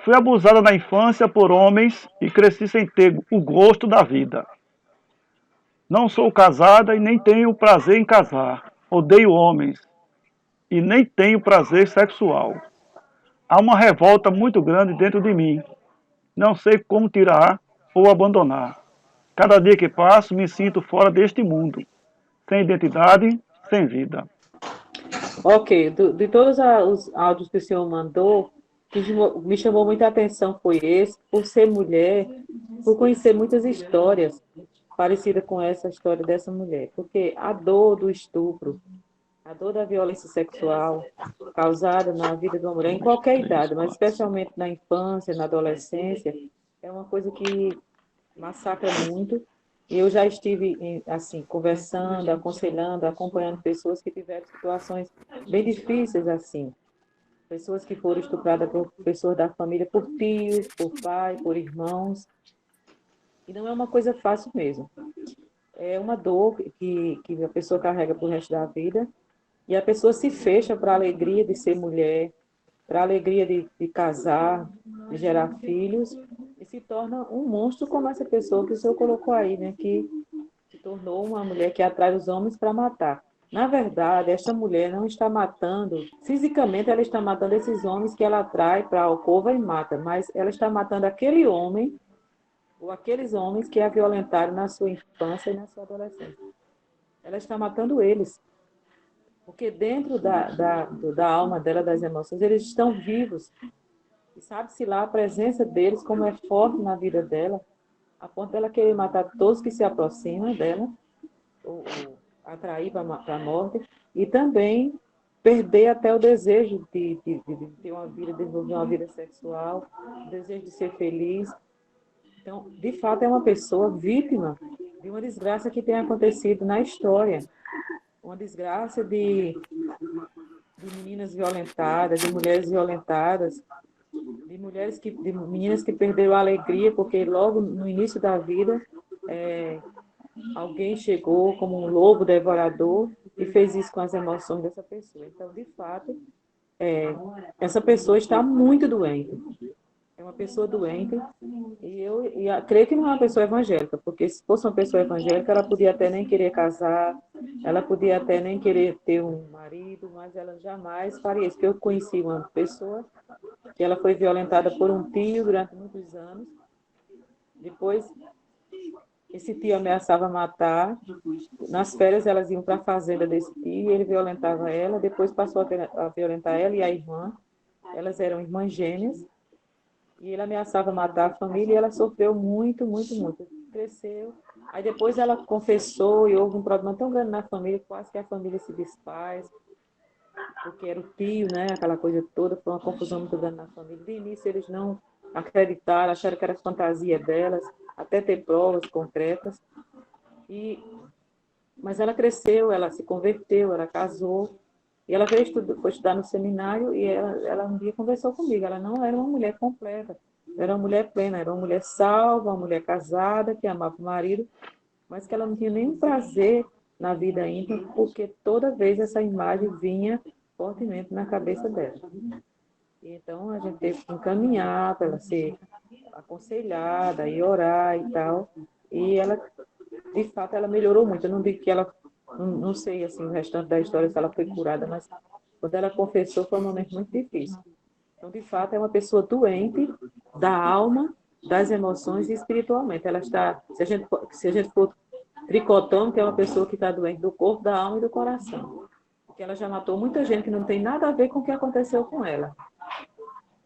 Fui abusada na infância por homens e cresci sem ter o gosto da vida. Não sou casada e nem tenho prazer em casar. Odeio homens e nem tenho prazer sexual. Há uma revolta muito grande dentro de mim. Não sei como tirar ou abandonar. Cada dia que passo, me sinto fora deste mundo, sem identidade, sem vida. Ok, de todos os áudios que o senhor mandou, que me chamou muita atenção foi esse, por ser mulher, por conhecer muitas histórias parecidas com essa história dessa mulher. Porque a dor do estupro, a dor da violência sexual causada na vida de uma mulher, em qualquer idade, mas especialmente na infância, na adolescência, é uma coisa que massacra muito. E eu já estive, assim, conversando, aconselhando, acompanhando pessoas que tiveram situações bem difíceis, assim. Pessoas que foram estupradas por pessoas da família, por tios, por pai, por irmãos. E não é uma coisa fácil mesmo. É uma dor que a pessoa carrega pro resto da vida. E a pessoa se fecha para a alegria de ser mulher, para a alegria de casar, de gerar filhos, e se torna um monstro como essa pessoa que o senhor colocou aí, né? Que se tornou uma mulher que atrai os homens para matar. Na verdade, esta mulher não está matando, fisicamente ela está matando esses homens que ela atrai para a alcova e mata, mas ela está matando aquele homem ou aqueles homens que a violentaram na sua infância e na sua adolescência. Ela está matando eles, porque dentro da alma dela, das emoções, eles estão vivos. E sabe-se lá a presença deles, como é forte na vida dela, a ponto dela querer matar todos que se aproximam dela, ou atrair para a morte, e também perder até o desejo de ter uma vida, desenvolver uma vida sexual, o desejo de ser feliz. Então, de fato, é uma pessoa vítima de uma desgraça que tem acontecido na história. Uma desgraça de meninas violentadas, de mulheres violentadas, de meninas que perderam a alegria porque logo no início da vida alguém chegou como um lobo devorador e fez isso com as emoções dessa pessoa. Então, de fato, é, essa pessoa está muito doente. É uma pessoa doente e creio que não é uma pessoa evangélica, porque se fosse uma pessoa evangélica, ela podia até nem querer casar, ela podia até nem querer ter um marido, mas ela jamais faria isso. Porque eu conheci uma pessoa que ela foi violentada por um tio durante muitos anos. Depois, esse tio ameaçava matar. Nas férias, elas iam para a fazenda desse tio e ele violentava ela. Depois passou a violentar ela e a irmã. Elas eram irmãs gêmeas. E ele ameaçava matar a família e ela sofreu muito, muito, muito. Cresceu. Aí depois ela confessou e houve um problema tão grande na família, quase que a família se desfaz, porque era o tio, né? Aquela coisa toda, foi uma confusão muito grande na família. De início eles não acreditaram, acharam que era fantasia delas, até ter provas concretas. E, mas ela cresceu, ela se converteu, ela casou, e ela foi estudar no seminário e ela um dia conversou comigo. Ela não era uma mulher completa, era uma mulher plena, era uma mulher salva, uma mulher casada, que amava o marido, mas que ela não tinha nenhum prazer na vida íntima, porque toda vez essa imagem vinha fortemente na cabeça dela. E então a gente teve que encaminhar para ela ser aconselhada e orar e tal. E ela, de fato, ela melhorou muito. Eu não digo que ela, não sei assim o restante da história se ela foi curada, mas quando ela confessou foi um momento muito difícil. Então, de fato, é uma pessoa doente da alma, das emoções e espiritualmente. Ela está, se a gente for tricotando, é uma pessoa que está doente do corpo, da alma e do coração. Porque ela já matou muita gente que não tem nada a ver com o que aconteceu com ela.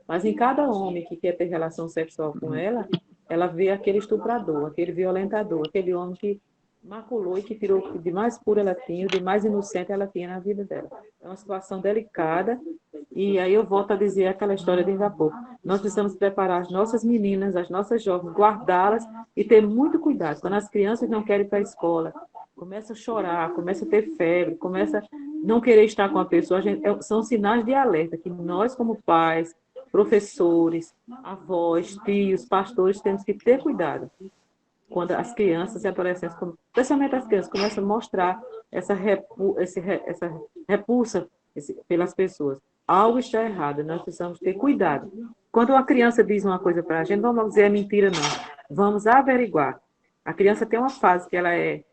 Mas em cada homem que quer ter relação sexual com ela, ela vê aquele estuprador, aquele violentador, aquele homem que maculou e que tirou o que de mais puro ela tinha, o de mais inocente ela tinha na vida dela. É uma situação delicada. E aí eu volto a dizer aquela história de pouco. Nós precisamos preparar as nossas meninas, as nossas jovens, guardá-las e ter muito cuidado. Quando as crianças não querem ir para a escola, começa a chorar, começa a ter febre, começa a não querer estar com a pessoa, são sinais de alerta que nós, como pais, professores, avós, tios, pastores, temos que ter cuidado quando as crianças e adolescentes, especialmente as crianças, começam a mostrar essa repulsa pelas pessoas. Algo está errado, nós precisamos ter cuidado. quando uma criança diz uma coisa para a gente, não vamos dizer é mentira, não. Vamos averiguar. A criança tem uma fase que ela é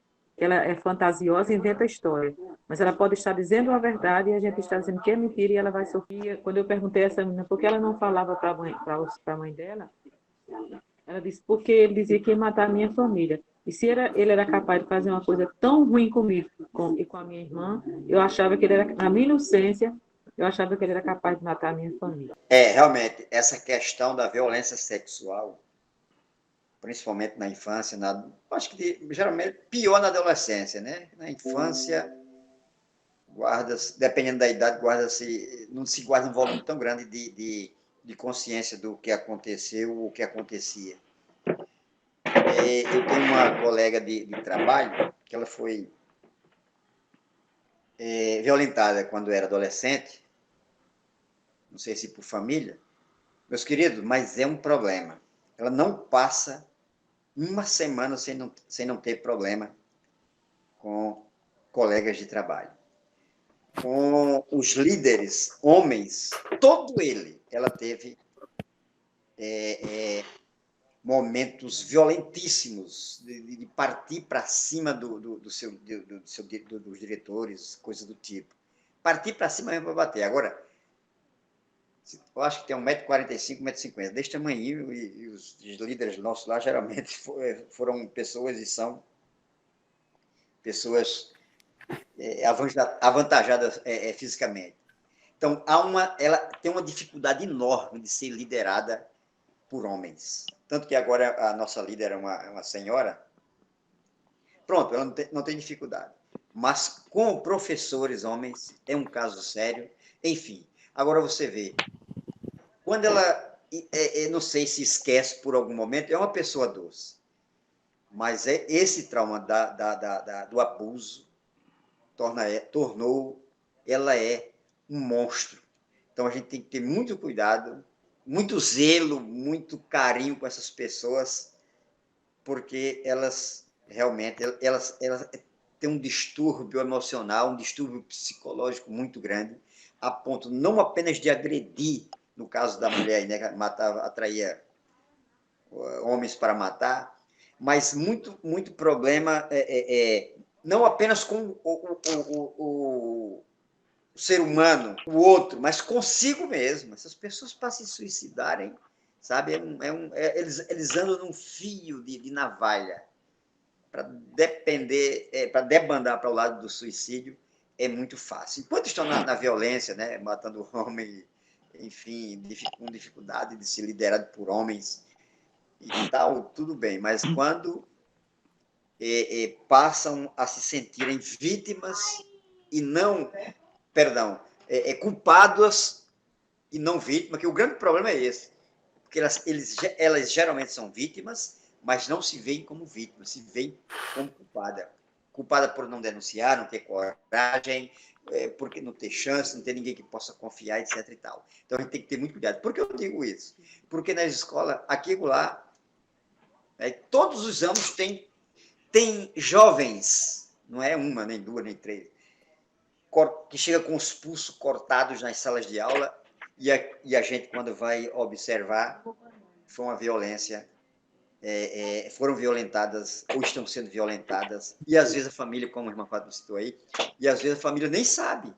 fantasiosa e inventa história. Mas ela pode estar dizendo a verdade e a gente está dizendo que é mentira e ela vai sofrer. Quando eu perguntei a essa menina por que ela não falava para a mãe dela, ela disse porque ele dizia que ia matar a minha família. E se ele era capaz de fazer uma coisa tão ruim comigo e com a minha irmã, eu achava que ele era, na minha inocência, eu achava que ele era capaz de matar a minha família. Realmente, essa questão da violência sexual, principalmente na infância, acho que geralmente pior na adolescência, né? Na infância, dependendo da idade, não se guarda um volume tão grande de consciência do que aconteceu ou o que acontecia. Eu tenho uma colega de trabalho que ela foi violentada quando era adolescente, não sei se por família, meus queridos, mas é um problema. Ela não passa uma semana sem não ter problema com colegas de trabalho. Com os líderes, homens, ela teve momentos violentíssimos de partir para cima dos diretores, coisas do tipo. Partir para cima mesmo para bater. Agora, eu acho que tem 1,45 m, 1,50 m, deste tamanho, e os líderes nossos lá geralmente foram pessoas e são pessoas avantajadas fisicamente. Então, ela tem uma dificuldade enorme de ser liderada por homens. Tanto que agora a nossa líder é uma senhora. Pronto, ela não tem dificuldade. Mas com professores homens é um caso sério. Enfim, agora você vê, quando ela, não sei se esquece por algum momento, é uma pessoa doce. Mas esse trauma do abuso tornou ela um monstro. Então a gente tem que ter muito cuidado, muito zelo, muito carinho com essas pessoas, porque elas realmente elas têm um distúrbio emocional, um distúrbio psicológico muito grande, a ponto não apenas de agredir, no caso da mulher, né, que atraía homens para matar, mas muito problema não apenas com o ser humano, o outro, mas consigo mesmo. Essas pessoas, para se suicidarem, sabe, eles andam num fio de navalha. Para debandar para o lado do suicídio, é muito fácil. Enquanto estão na violência, né, matando homem, enfim, com dificuldade de ser liderado por homens e tal, tudo bem. Mas quando passam a se sentirem vítimas e não, culpadas e não vítimas, que o grande problema é esse, porque elas geralmente são vítimas, mas não se veem como vítimas, se veem como culpada por não denunciar, não ter coragem, porque não ter chance, não ter ninguém que possa confiar, etc. e tal. Então a gente tem que ter muito cuidado. Por que eu digo isso? Porque nas escolas, aqui e lá, todos os anos tem jovens, não é uma, nem duas, nem três, que chega com os pulsos cortados nas salas de aula e a gente, quando vai observar, foi uma violência, foram violentadas ou estão sendo violentadas, e às vezes a família, como a irmã Fátima citou aí, e às vezes a família nem sabe.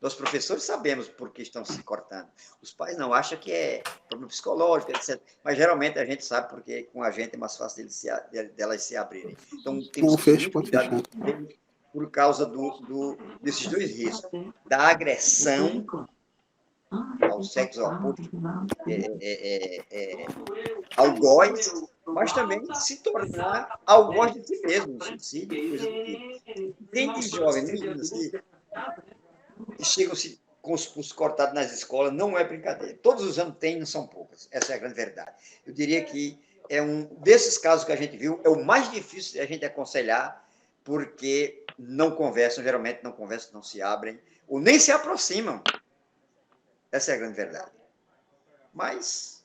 Nós professores sabemos por que estão se cortando. Os pais não acham que é problema psicológico, etc. Mas geralmente a gente sabe porque com a gente é mais fácil delas se abrirem. Então temos que ter muito cuidado por causa desses dois riscos. Da agressão ao sexo oposto, algoz, mas também se tornar algoz de si mesmo, suicídio, coisa do tipo. Tem de jovem, meninas que chegam com os pulsos cortados nas escolas, não é brincadeira. Todos os anos tem, não são poucas. Essa é a grande verdade. Eu diria que é um desses casos que a gente viu, é o mais difícil de a gente aconselhar, porque não conversam, geralmente não conversam, não se abrem, ou nem se aproximam. Essa é a grande verdade. Mas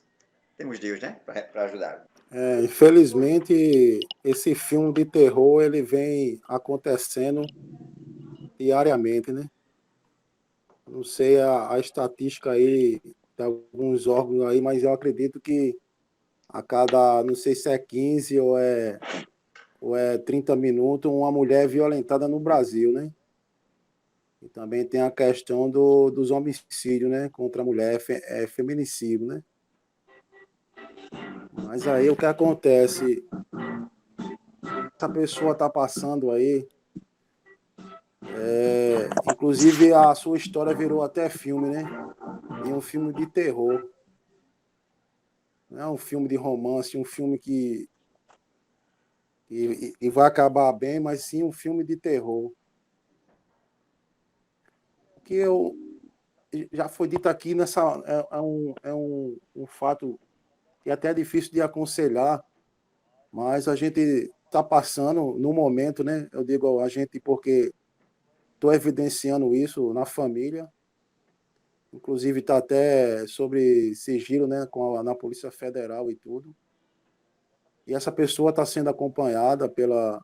temos Deus, né, para ajudar. Infelizmente, esse filme de terror ele vem acontecendo diariamente, né? Não sei a estatística aí tem alguns órgãos aí, mas eu acredito que a cada, não sei se é 15 ou é 30 minutos, uma mulher é violentada no Brasil, né? E também tem a questão dos homicídios, né? Contra a mulher, é feminicídio, né? Mas aí o que acontece? Essa pessoa está passando aí, inclusive a sua história virou até filme, né? E um filme de terror. Não é um filme de romance, um filme que vai acabar bem, mas sim um filme de terror. O que eu já foi dito aqui nessa um fato que até é difícil de aconselhar, mas a gente está passando no momento, né? Eu digo a gente porque estou evidenciando isso na família, inclusive está até sobre sigilo, né? Na Polícia Federal e tudo. E essa pessoa está sendo acompanhada pela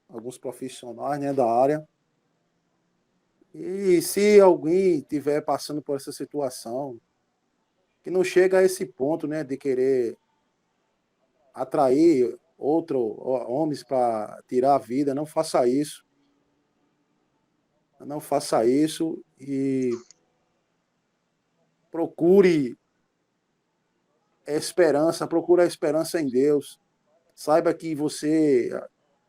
alguns profissionais, né, da área. E se alguém estiver passando por essa situação, que não chega a esse ponto, né, de querer atrair homens para tirar a vida, não faça isso. Não faça isso e procure procure a esperança em Deus. Saiba que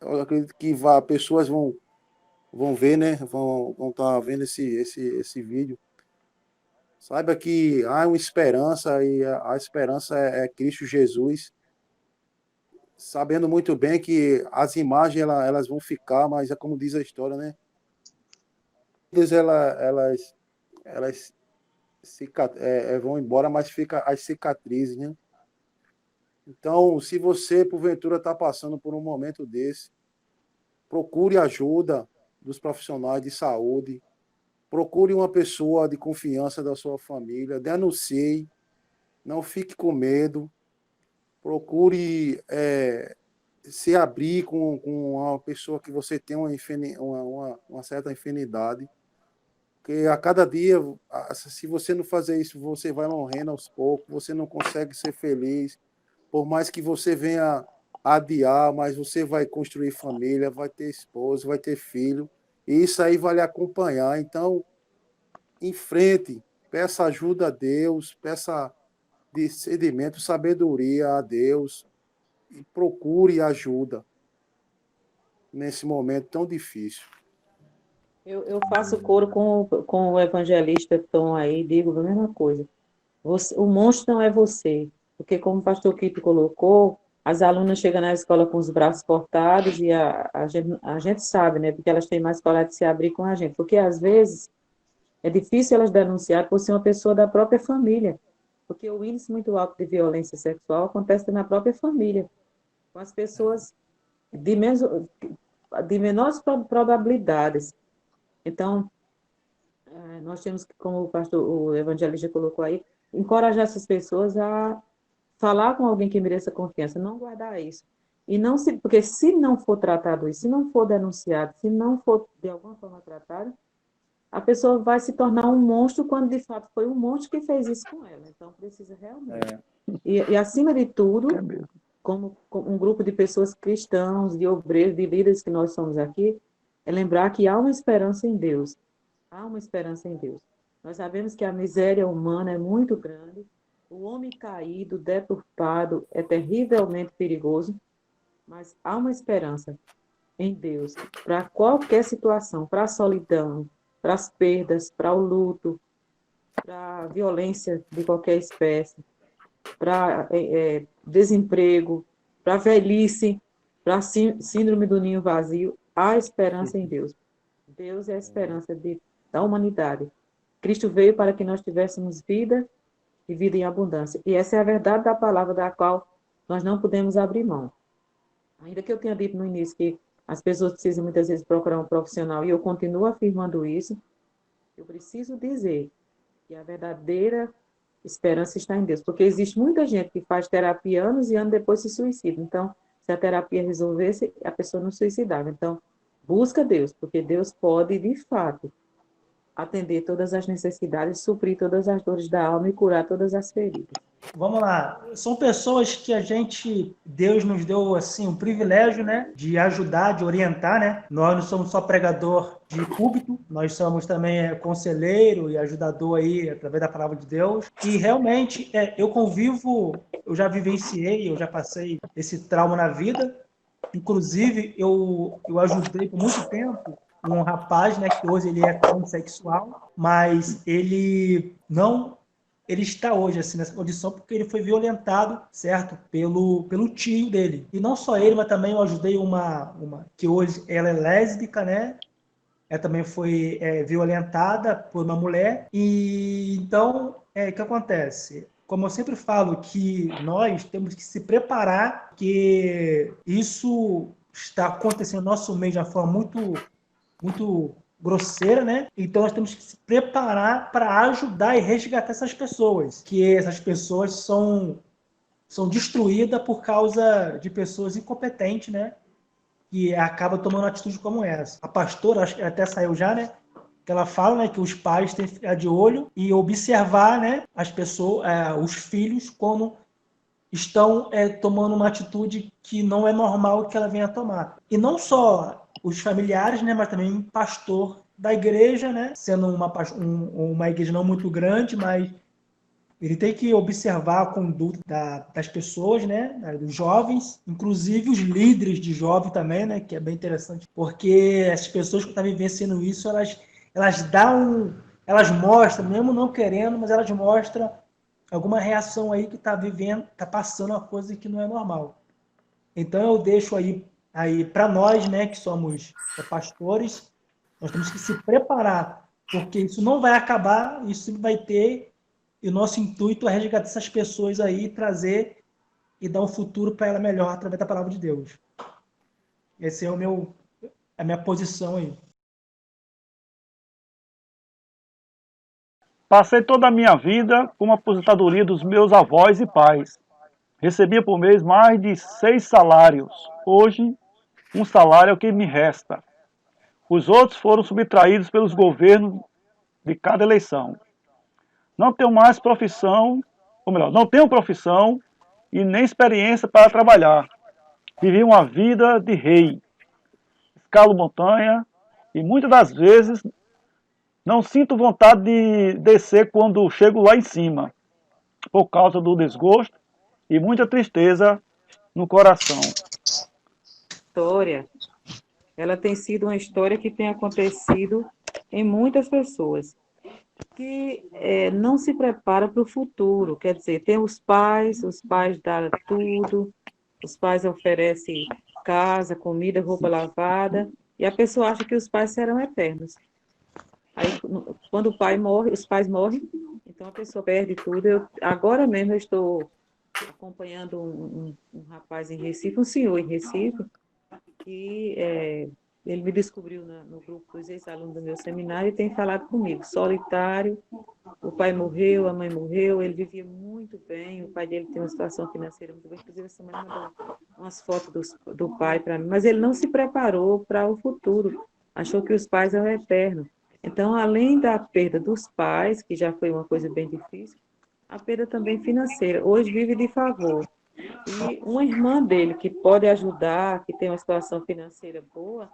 eu acredito que pessoas vão ver, né? Vão estar vendo esse vídeo. Saiba que há uma esperança e a esperança é Cristo Jesus. Sabendo muito bem que as imagens elas vão ficar, mas é como diz a história, né? Elas vão embora, mas fica as cicatrizes, né? Então, se você porventura está passando por um momento desse, procure ajuda dos profissionais de saúde, procure uma pessoa de confiança da sua família, denuncie, não fique com medo, procure se abrir com uma pessoa que você tem uma certa afinidade, porque a cada dia, se você não fazer isso, você vai morrendo aos poucos, você não consegue ser feliz, por mais que você venha adiar, mas você vai construir família, vai ter esposa, vai ter filho, e isso aí vai lhe acompanhar. Então, em frente, peça ajuda a Deus, peça discernimento, sabedoria a Deus e procure ajuda nesse momento tão difícil. Eu faço coro com o evangelista Tom aí, digo a mesma coisa. O monstro não é você, porque como o pastor Quito colocou, as alunas chegam na escola com os braços cortados e a gente sabe, né, porque elas têm mais coragem de se abrir com a gente, porque às vezes é difícil elas denunciar por ser uma pessoa da própria família, porque o índice muito alto de violência sexual acontece na própria família, com as pessoas de menores probabilidades. Então, nós temos que, como o evangelista colocou aí, encorajar essas pessoas a falar com alguém que mereça confiança, não guardar isso. E não porque se não for tratado isso, se não for denunciado, se não for de alguma forma tratado, a pessoa vai se tornar um monstro quando de fato foi um monstro que fez isso com ela. Então precisa realmente. E acima de tudo, como um grupo de pessoas cristãos, de obreiros, de líderes que nós somos aqui, é lembrar que há uma esperança em Deus. Há uma esperança em Deus. Nós sabemos que a miséria humana é muito grande, o homem caído, deturpado, é terrivelmente perigoso, mas há uma esperança em Deus para qualquer situação, para a solidão, para as perdas, para o luto, para a violência de qualquer espécie, para desemprego, para a velhice, para a síndrome do ninho vazio. Há esperança em Deus. Deus é a esperança da humanidade. Cristo veio para que nós tivéssemos vida e vida em abundância. E essa é a verdade da palavra da qual nós não podemos abrir mão. Ainda que eu tenha dito no início que as pessoas precisam muitas vezes procurar um profissional, e eu continuo afirmando isso, eu preciso dizer que a verdadeira esperança está em Deus, porque existe muita gente que faz terapia anos e anos depois se suicida. Então, se a terapia resolvesse, a pessoa não suicidava. Então, busca Deus, porque Deus pode, de fato, atender todas as necessidades, suprir todas as dores da alma e curar todas as feridas. Vamos lá. São pessoas que Deus nos deu assim um privilégio, né, de ajudar, de orientar, né? Nós não somos só pregador de púlpito, nós somos também conselheiro e ajudador aí através da palavra de Deus. E realmente eu convivo, eu já vivenciei, eu já passei esse trauma na vida. Inclusive, eu ajudei por muito tempo um rapaz, né, que hoje ele é homossexual, mas ele está hoje assim nessa condição porque ele foi violentado, certo? Pelo tio dele. E não só ele, mas também eu ajudei uma que hoje ela é lésbica, né? Ela também foi violentada por uma mulher. E então, o que acontece? Como eu sempre falo, que nós temos que se preparar, que isso está acontecendo no nosso meio de uma forma muito grosseira, né? Então nós temos que se preparar para ajudar e resgatar essas pessoas, que essas pessoas são destruídas por causa de pessoas incompetentes, né? Que acaba tomando uma atitude como essa. A pastora, acho que até saiu já, né? Que ela fala, né, que os pais têm que ficar de olho e observar, né, as pessoas, os filhos, quando estão tomando uma atitude que não é normal que ela venha tomar. E não só os familiares, né, mas também o pastor da igreja, né, sendo uma igreja não muito grande, mas ele tem que observar a conduta das pessoas, né, dos jovens, inclusive os líderes de jovem também, né, que é bem interessante, porque as pessoas que estão vivenciando isso, elas mostram, mesmo não querendo, mas elas mostram alguma reação aí que está vivendo, está passando uma coisa que não é normal. Então eu deixo aí para nós, né, que somos pastores, nós temos que se preparar, porque isso não vai acabar, isso sempre vai ter, e o nosso intuito é resgatar essas pessoas aí, trazer e dar um futuro para ela melhor através da palavra de Deus. Esse é a minha posição aí. Passei toda a minha vida com a aposentadoria dos meus avós e pais. Recebia por mês mais de 6 salários. Hoje, um salário é o que me resta. Os outros foram subtraídos pelos governos de cada eleição. Não tenho mais profissão, ou melhor, não tenho profissão e nem experiência para trabalhar. Vivi uma vida de rei, escalo montanha e muitas das vezes não sinto vontade de descer quando chego lá em cima, por causa do desgosto e muita tristeza no coração. História, ela tem sido uma história que tem acontecido em muitas pessoas que não se prepara para o futuro. Quer dizer, tem os pais dão tudo, os pais oferecem casa, comida, roupa lavada, e a pessoa acha que os pais serão eternos. Aí, quando o pai morre, os pais morrem, então a pessoa perde tudo. Agora mesmo eu estou acompanhando um rapaz em Recife, um senhor em Recife, que ele me descobriu no grupo dos ex-alunos do meu seminário e tem falado comigo, solitário, o pai morreu, a mãe morreu, ele vivia muito bem, o pai dele tem uma situação financeira muito boa, inclusive essa semana mandou umas fotos do pai para mim, mas ele não se preparou para o futuro, achou que os pais eram eternos. Então, além da perda dos pais, que já foi uma coisa bem difícil, a perda também financeira. Hoje vive de favor. E uma irmã dele, que pode ajudar, que tem uma situação financeira boa,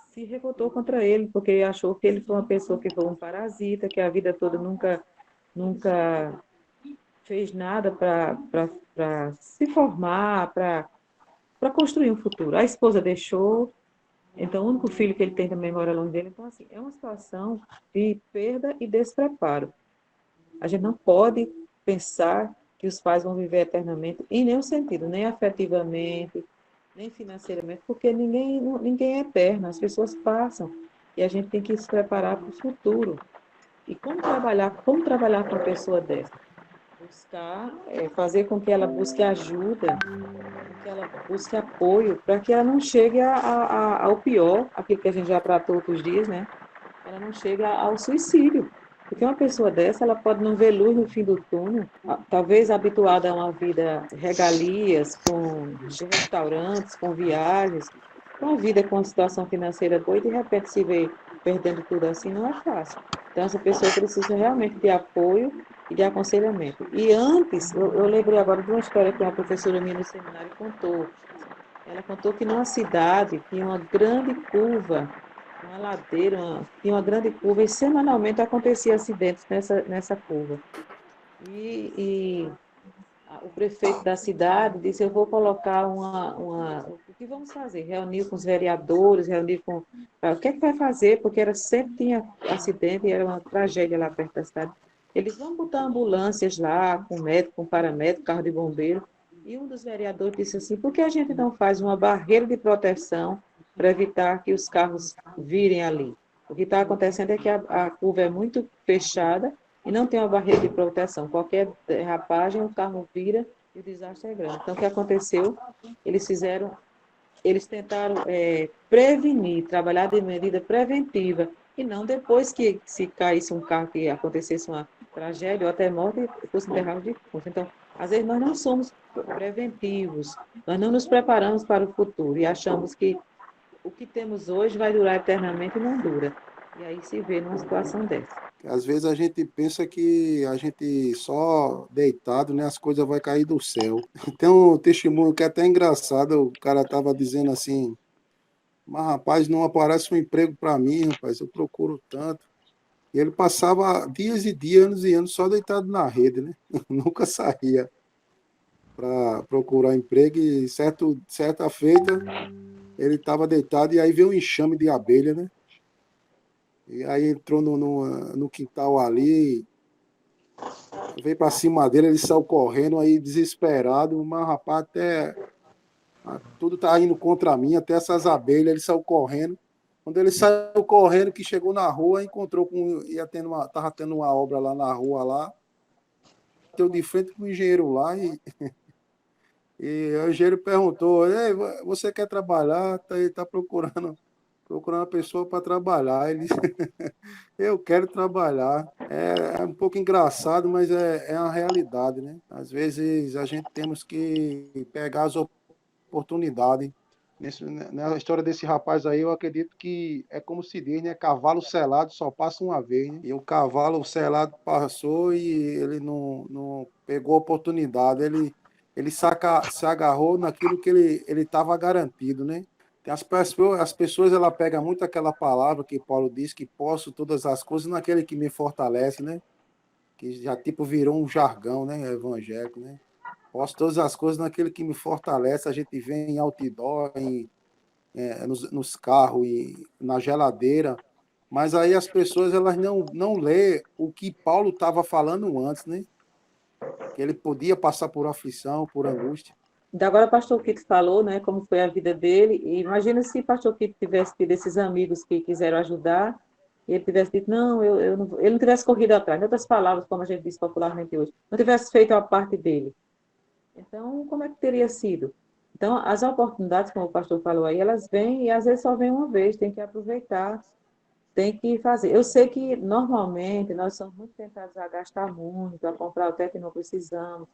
se revoltou contra ele, porque achou que ele foi uma pessoa que foi um parasita, que a vida toda nunca fez nada para se formar, para construir um futuro. A esposa deixou, então o único filho que ele tem também mora longe dele. Então, assim, é uma situação de perda e despreparo. A gente não pode pensar que os pais vão viver eternamente, em nenhum sentido, nem afetivamente, nem financeiramente, porque ninguém é eterno, as pessoas passam, e a gente tem que se preparar para o futuro. E como trabalhar com uma pessoa dessa? Buscar, fazer com que ela busque ajuda, que ela busque apoio, para que ela não chegue ao pior, aquilo que a gente já tratou outros dias, né? Ela não chega ao suicídio. Porque uma pessoa dessa, ela pode não ver luz no fim do túnel, talvez habituada a uma vida regalias, de restaurantes, com viagens, com uma vida com uma situação financeira boa, e de repente se vê perdendo tudo assim, não é fácil. Então, essa pessoa precisa realmente de apoio e de aconselhamento. E antes, eu lembrei agora de uma história que uma professora minha no seminário contou. Ela contou que numa cidade tinha uma grande curva, uma ladeira, tinha uma grande curva, e semanalmente acontecia acidentes nessa curva. E o prefeito da cidade disse, eu vou colocar o que vamos fazer? Reunir com os vereadores, reunir com... O que é que vai fazer? Porque sempre tinha acidente e era uma tragédia lá perto da cidade. Eles vão botar ambulâncias lá, com médico, com paramédico, carro de bombeiro. E um dos vereadores disse assim, por que a gente não faz uma barreira de proteção para evitar que os carros virem ali? O que está acontecendo é que a curva é muito fechada e não tem uma barreira de proteção. Qualquer derrapagem, o carro vira e o desastre é grande. Então, o que aconteceu? Eles tentaram prevenir, trabalhar de medida preventiva, e não depois que se caísse um carro, que acontecesse uma tragédia ou até morte, fosse enterrado de curso. Então, às vezes nós não somos preventivos, nós não nos preparamos para o futuro e achamos que o que temos hoje vai durar eternamente e não dura. E aí se vê numa situação dessa. Às vezes a gente pensa que a gente só deitado, né, as coisas vão cair do céu. Tem um testemunho que é até engraçado, o cara estava dizendo assim, mas rapaz, não aparece um emprego para mim, rapaz, eu procuro tanto. E ele passava dias e dias, anos e anos só deitado na rede, né? Nunca saía para procurar emprego e certa feita ele estava deitado e aí veio um enxame de abelha, né? E aí entrou no quintal ali, veio para cima dele, ele saiu correndo aí desesperado, mas rapaz, até tudo tá indo contra mim, até essas abelhas, ele saiu correndo. Quando ele saiu correndo, que chegou na rua, encontrou tava tendo uma obra lá na rua lá, deu de frente com o engenheiro lá e o engenheiro perguntou: Ei, você quer trabalhar? Ele tá procurando uma pessoa para trabalhar. Ele disse: eu quero trabalhar. É um pouco engraçado, mas é uma realidade, né? Às vezes a gente temos que pegar as oportunidades. Na história desse rapaz aí, eu acredito que é como se diz, né? Cavalo selado só passa uma vez, né? E o cavalo selado passou e ele não pegou a oportunidade. Ele se agarrou naquilo que ele estava garantido, né? Tem as pessoas ela pega muito aquela palavra que Paulo diz, que posso todas as coisas naquele que me fortalece, né? Que já tipo virou um jargão, né? Evangélico, né? Posso todas as coisas naquele que me fortalece. A gente vê em outdoor, nos carros e na geladeira, mas aí as pessoas elas não lê o que Paulo estava falando antes, né? Que ele podia passar por aflição, por angústia. Ainda agora o pastor Kito falou, né, como foi a vida dele, e imagina se o pastor Kito tivesse tido esses amigos que quiseram ajudar, e ele tivesse dito, não, eu não, ele não tivesse corrido atrás, em outras palavras, como a gente diz popularmente hoje, não tivesse feito a parte dele. Então, como é que teria sido? Então, as oportunidades, como o pastor falou aí, elas vêm e às vezes só vêm uma vez, tem que aproveitar, tem que fazer. Eu sei que, normalmente, nós somos muito tentados a gastar muito, a comprar até que não precisamos,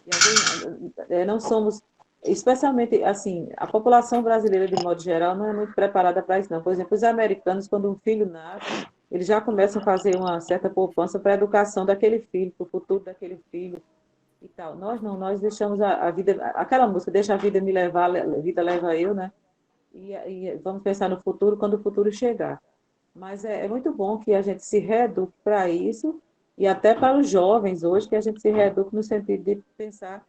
e às vezes, não somos, especialmente, assim, a população brasileira, de modo geral, não é muito preparada para isso, não. Por exemplo, os americanos, quando um filho nasce, eles já começam a fazer uma certa poupança para a educação daquele filho, para o futuro daquele filho e tal. Nós não, nós deixamos a vida, aquela música, deixa a vida me levar, a vida leva eu, né? E vamos pensar no futuro quando o futuro chegar. Mas é muito bom que a gente se reeduque para isso, e até para os jovens hoje, que a gente se reeduque no sentido de pensar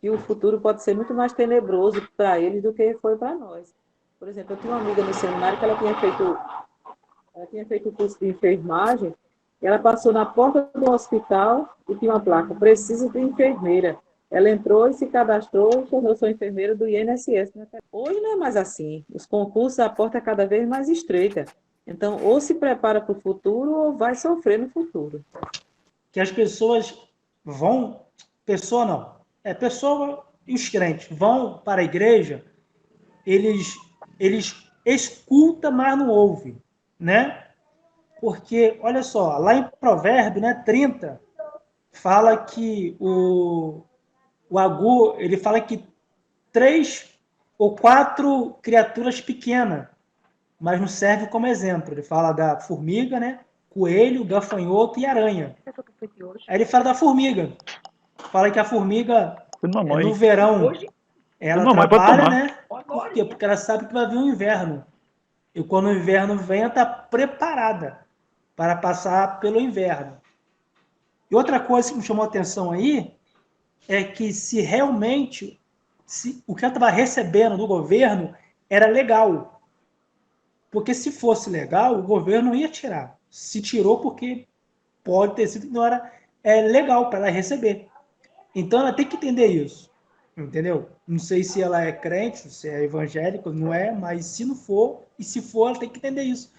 que o futuro pode ser muito mais tenebroso para eles do que foi para nós. Por exemplo, eu tinha uma amiga no seminário que ela tinha feito o curso de enfermagem, e ela passou na porta do hospital e tinha uma placa, precisa de enfermeira. Ela entrou e se cadastrou e tornou-se enfermeira do INSS. Hoje não é mais assim. Os concursos, a porta é cada vez mais estreita. Então, ou se prepara para o futuro ou vai sofrer no futuro. Que as pessoas vão... Pessoa não. Pessoa e os crentes vão para a igreja, eles escutam, mas não ouvem, né? Porque, olha só, lá em Provérbio, né, 30, fala que o Agur, ele fala que 3 ou 4 criaturas pequenas, mas não serve como exemplo. Ele fala da formiga, né, coelho, gafanhoto e aranha. Aí ele fala da formiga. Fala que a formiga, no verão, ela trabalha, né? Por quê? Porque ela sabe que vai vir o inverno. E quando o inverno vem, ela está preparada para passar pelo inverno. E outra coisa que me chamou a atenção aí é que se realmente o que ela estava recebendo do governo era legal. Porque se fosse legal, o governo não ia tirar. Se tirou porque pode ter sido que não era legal para ela receber. Então ela tem que entender isso. Entendeu? Não sei se ela é crente, se é evangélica, não é, mas se não for, e se for, ela tem que entender isso.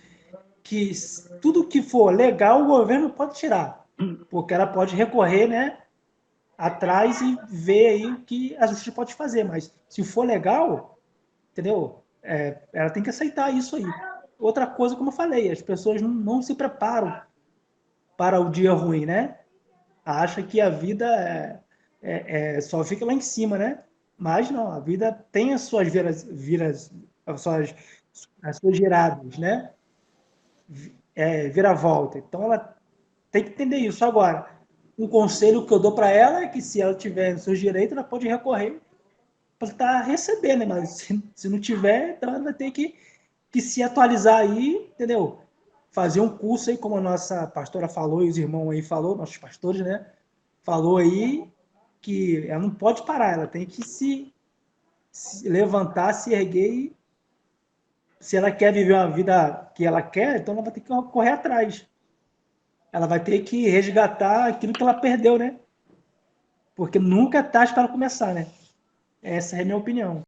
Que tudo que for legal, o governo pode tirar. Porque ela pode recorrer, né, atrás e ver aí o que a justiça pode fazer. Mas se for legal, entendeu? Ela tem que aceitar isso aí. Outra coisa, como eu falei, as pessoas não se preparam para o dia ruim, né? Acha que a vida só fica lá em cima, né? Mas não, a vida tem as suas as suas giradas, né? Viravolta. Então ela tem que entender isso. Agora, um conselho que eu dou para ela é que se ela tiver os seus direitos, ela pode recorrer para estar recebendo, né? Mas se não tiver, então ela vai ter que se atualizar aí, entendeu? Fazer um curso aí, como a nossa pastora falou e os irmãos aí falou, nossos pastores, né? Falou aí que ela não pode parar, ela tem que se levantar, se erguer e se ela quer viver uma vida que ela quer, então ela vai ter que correr atrás. Ela vai ter que resgatar aquilo que ela perdeu, né? Porque nunca é tarde para começar, né? Essa é a minha opinião.